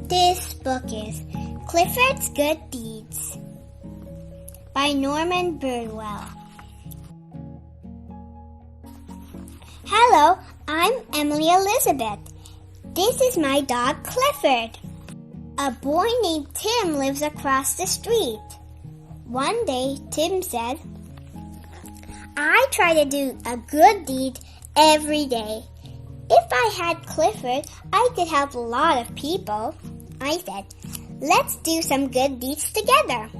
This book is Clifford's Good Deeds by Norman Bridwell. Hello, I'm Emily Elizabeth. This is my dog Clifford. A boy named Tim lives across the street. One day, Tim said, I try to do a good deed every day. If I had Clifford, I could help a lot of people. I said, let's do some good deeds together.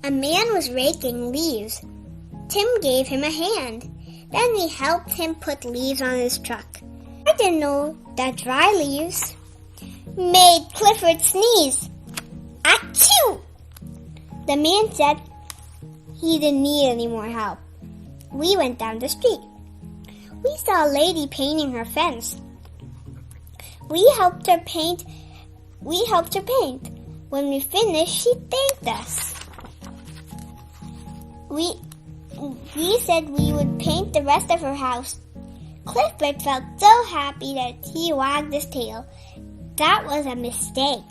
A man was raking leaves. Tim gave him a hand. Then he helped him put leaves on his truck. I didn't know that dry leaves made Clifford sneeze. Achoo! The man said he didn't need any more help. We went down the street. We saw a lady painting her fence. We helped her paint. When we finished, she thanked us. We said we would paint the rest of her house. Clifford felt so happy that he wagged his tail. That was a mistake.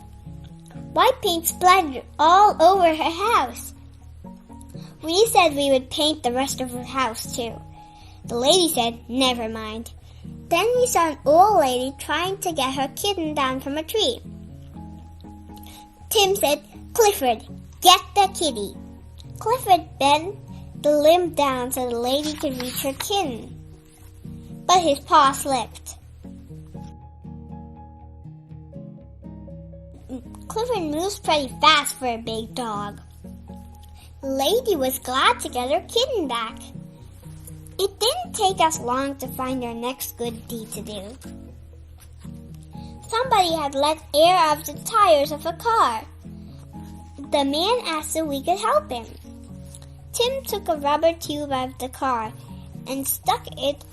White paint splattered all over her house. We said we would paint the rest of her house too. The lady said, never mind. Then we saw an old lady trying to get her kitten down from a tree. Tim said, Clifford, get the kitty. Clifford bent the limb down so the lady could reach her kitten. But his paw slipped. Clifford moves pretty fast for a big dog. The lady was glad to get her kitten back. It didn't take us long to find our next good deed to do. Somebody had let air out of the tires of a car. The man asked if we could help him. Tim took a rubber tube out of the car and stuck it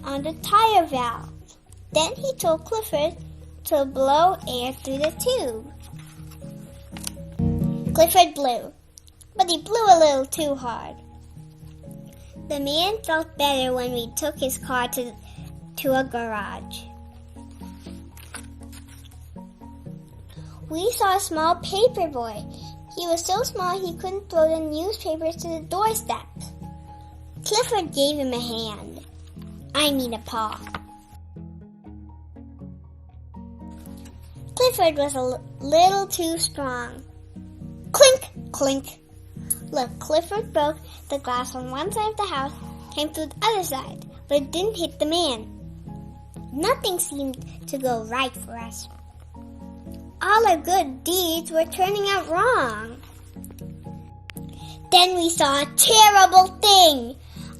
on the tire valve. Then he told Clifford to blow air through the tube. Clifford blew, but he blew a little too hard. The man felt better when we took his car to a garage. We saw a small paper boy. He was so small he couldn't throw the newspapers to the doorstep. Clifford gave him a hand. I mean a paw. Clifford was a little too strong. Clink, clink. Look, Clifford broke the glass on one side of the house, came through the other side, but it didn't hit the man. Nothing seemed to go right for us. All our good deeds were turning out wrong. Then we saw a terrible thing.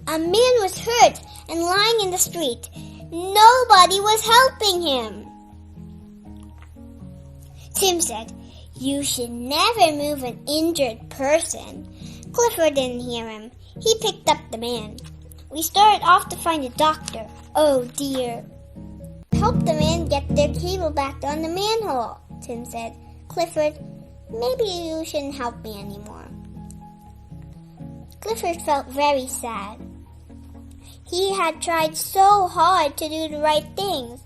A man was hurt and lying in the street. Nobody was helping him. Tim said, you should never move an injured person. Clifford didn't hear him. He picked up the man. We started off to find a doctor. Oh dear. Help the man get their cable back on the manhole, Tim said. Clifford, maybe you shouldn't help me anymore. Clifford felt very sad. He had tried so hard to do the right things.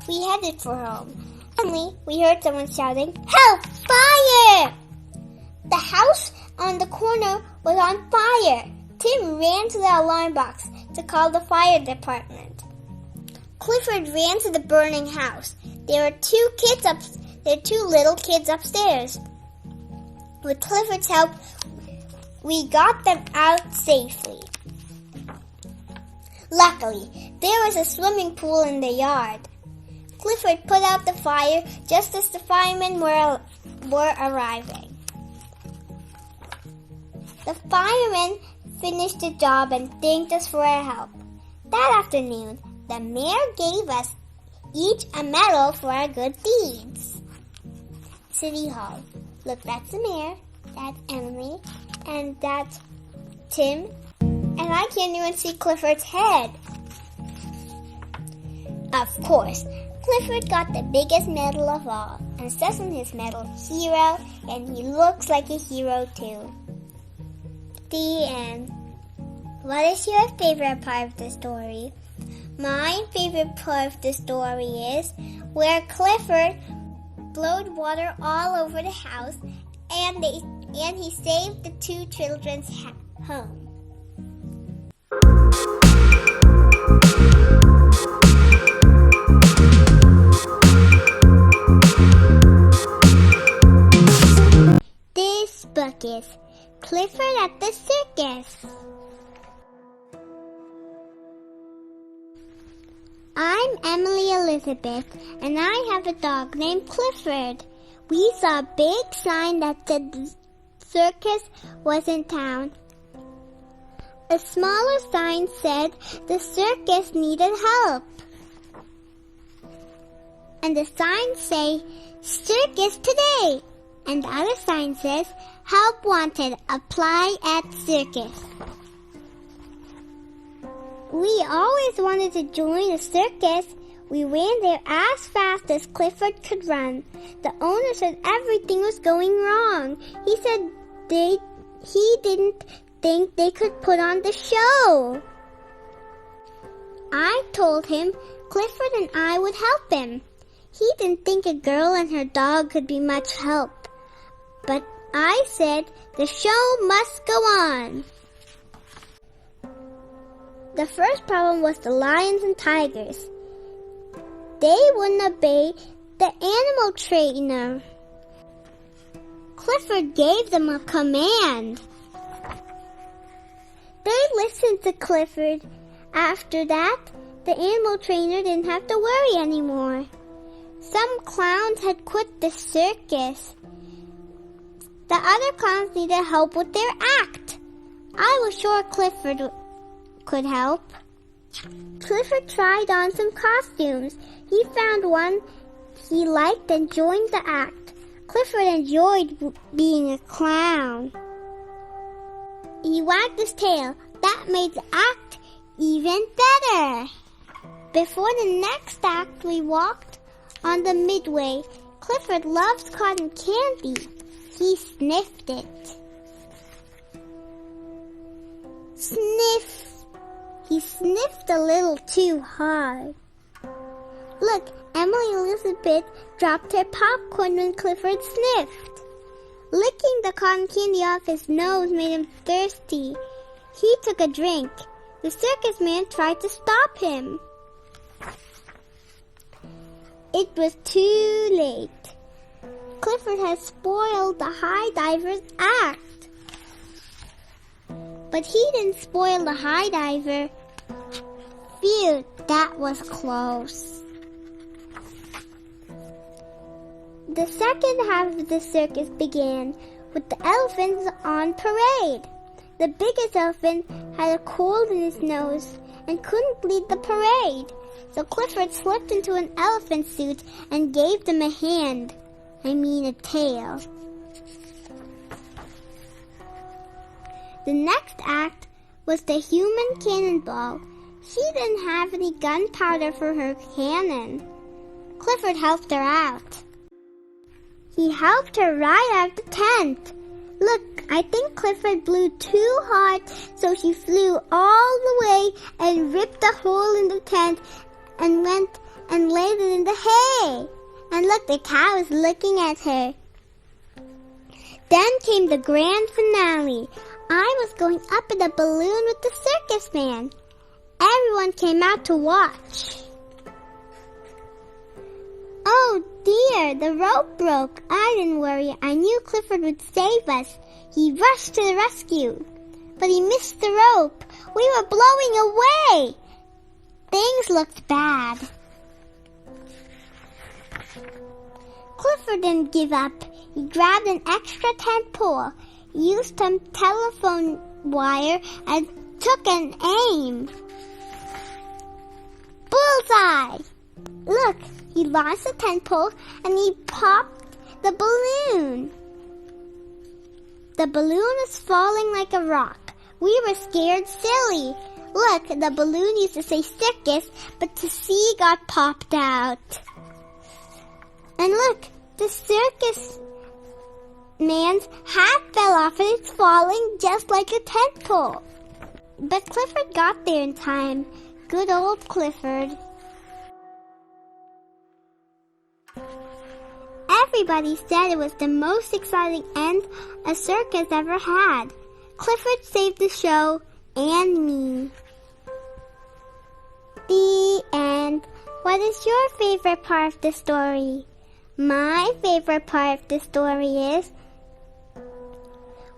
We headed for home. Suddenly, we heard someone shouting, help! Fire! The house on the corner was on fire. Tim ran to the alarm box to call the fire department. Clifford ran to the burning house. There were two little kids upstairs. With Clifford's help, we got them out safely. Luckily, there was a swimming pool in the yard. Clifford put out the fire just as the firemen were arriving. The firemen finished the job and thanked us for our help. That afternoon, the mayor gave us each a medal for our good deeds. City Hall. Look, that's the mayor, that's Emily, and that's Tim, and I can't even see Clifford's head. Of course, Clifford got the biggest medal of all, and says on his medal, hero, and he looks like a hero too. The end. What is your favorite part of the story? My favorite part of the story is where Clifford explode water all over the house, and he saved the two children's home. This book is Clifford at the Circus. I'm Emily Elizabeth, and I have a dog named Clifford. We saw a big sign that said the circus was in town. A smaller sign said the circus needed help. And the signs say, Circus today. And the other sign says, Help wanted, apply at Circus. We always wanted to join a circus. We ran there as fast as Clifford could run. The owner said everything was going wrong. He said he didn't think they could put on the show. I told him Clifford and I would help him. He didn't think a girl and her dog could be much help. But I said the show must go on. The first problem was the lions and tigers. They wouldn't obey the animal trainer. Clifford gave them a command. They listened to Clifford. After that, the animal trainer didn't have to worry anymore. Some clowns had quit the circus. The other clowns needed help with their act. I was sure Clifford could help. Clifford tried on some costumes. He found one he liked and joined the act. Clifford enjoyed being a clown. He wagged his tail. That made the act even better. Before the next act, we walked on the midway. Clifford loves cotton candy. He sniffed it. Sniff. He sniffed a little too hard. Look, Emily Elizabeth dropped her popcorn when Clifford sniffed. Licking the cotton candy off his nose made him thirsty. He took a drink. The circus man tried to stop him. It was too late. Clifford had spoiled the high diver's act. But he didn't spoil the high diver. Phew, that was close. The second half of the circus began with the elephants on parade. The biggest elephant had a cold in his nose and couldn't lead the parade. So Clifford slipped into an elephant suit and gave them a hand. A tail. The next act was the human cannonball. She didn't have any gunpowder for her cannon. Clifford helped her out. He helped her right out the tent. Look, I think Clifford blew too hard, so she flew all the way and ripped a hole in the tent and went and laid it in the hay. And look, the cow is looking at her. Then came the grand finale. I was going up in a balloon with the circus man. Everyone came out to watch. Oh dear, the rope broke. I didn't worry. I knew Clifford would save us. He rushed to the rescue. But he missed the rope. We were blowing away. Things looked bad. Clifford didn't give up. He grabbed an extra tent pole, used some telephone wire, and took an aim. Bullseye! Look, he launched the tent pole and he popped the balloon. The balloon was falling like a rock. We were scared silly. Look, the balloon used to say circus, but the C got popped out. And look, the circus man's hat fell off and it's falling just like a tent pole. But Clifford got there in time. Good old Clifford. Everybody said it was the most exciting end a circus ever had. Clifford saved the show and me. The end. What is your favorite part of the story? My favorite part of the story is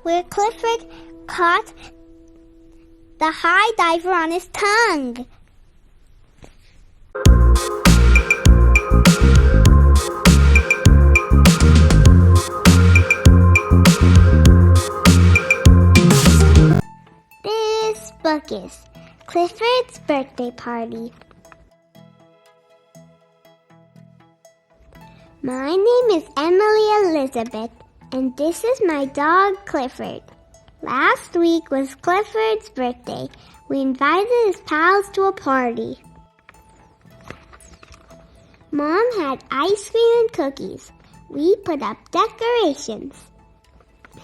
where Clifford caught the high diver on his tongue. This book is Clifford's Birthday Party. My name is Emily Elizabeth, and this is my dog Clifford. Last week was Clifford's birthday. We invited his pals to a party. Mom had ice cream and cookies. We put up decorations.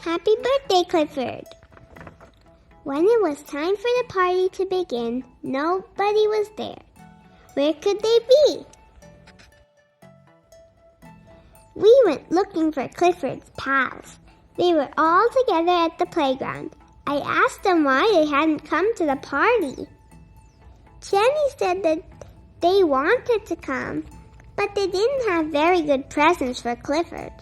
Happy birthday, Clifford! When it was time for the party to begin, nobody was there. Where could they be? We went looking for Clifford's pals. They were all together at the playground. I asked them why they hadn't come to the party. Jenny said that they wanted to come, but they didn't have very good presents for Clifford.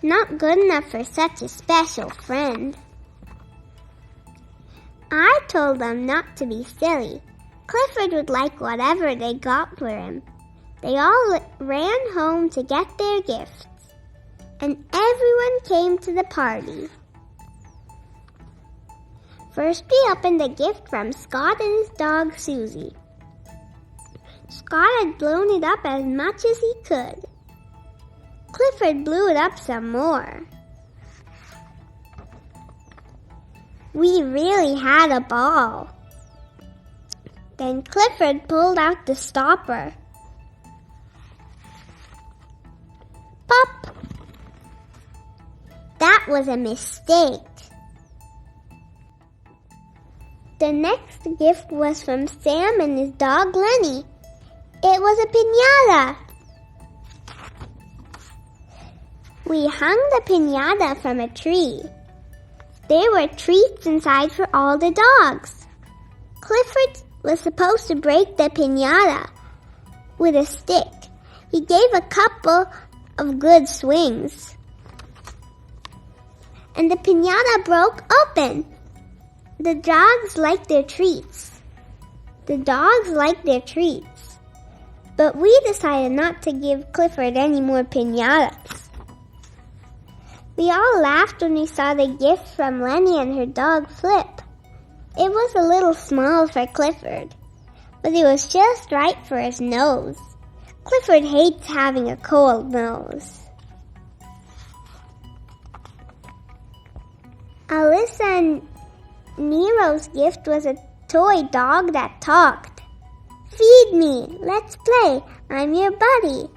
Not good enough for such a special friend. I told them not to be silly. Clifford would like whatever they got for him. They all ran home to get their gifts, and everyone came to the party. First, we opened a gift from Scott and his dog Susie. Scott had blown it up as much as he could. Clifford blew it up some more. We really had a ball. Then Clifford pulled out the stopper. Pop! That was a mistake. The next gift was from Sam and his dog Lenny. It was a piñata. We hung the piñata from a tree. There were treats inside for all the dogs. Clifford was supposed to break the piñata with a stick. He gave a couple of good swings, and the piñata broke open. The dogs liked their treats. But we decided not to give Clifford any more piñatas. We all laughed when we saw the gift from Lenny and her dog Flip. It was a little small for Clifford, but it was just right for his nose. Clifford hates having a cold nose. Alyssa and Nero's gift was a toy dog that talked. Feed me, let's play, I'm your buddy.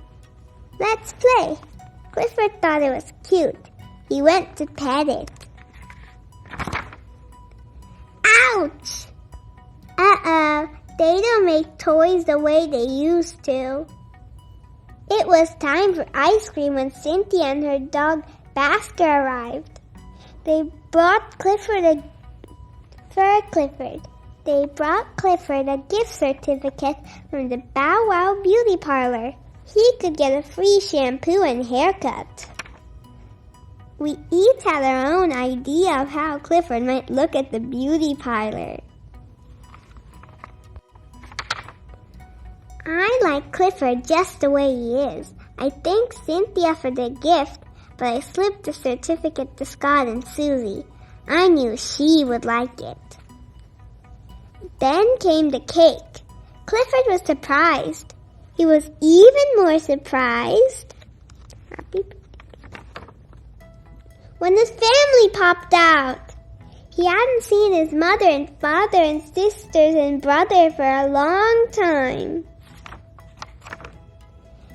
Let's play. Clifford thought it was cute. He went to pet it. Ouch! Uh-oh, they don't make toys the way they used to. It was time for ice cream when Cynthia and her dog Basker arrived. They brought Clifford a gift certificate from the Bow Wow Beauty Parlor. He could get a free shampoo and haircut. We each had our own idea of how Clifford might look at the beauty parlor. I like Clifford just the way he is. I thanked Cynthia for the gift, but I slipped the certificate to Scott and Susie. I knew she would like it. Then came the cake. Clifford was surprised. He was even more surprised when his family popped out. He hadn't seen his mother and father and sisters and brother for a long time.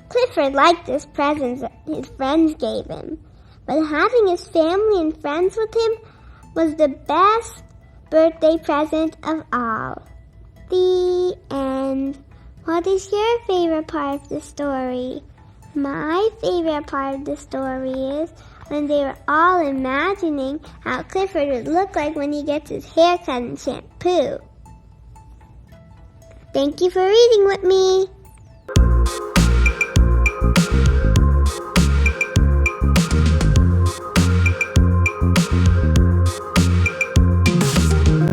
Clifford liked his presents his friends gave him, but having his family and friends with him was the best birthday present of all. The end. What is your favorite part of the story? My favorite part of the story is when they were all imagining how Clifford would look like when he gets his hair cut and shampoo. Thank you for reading with me.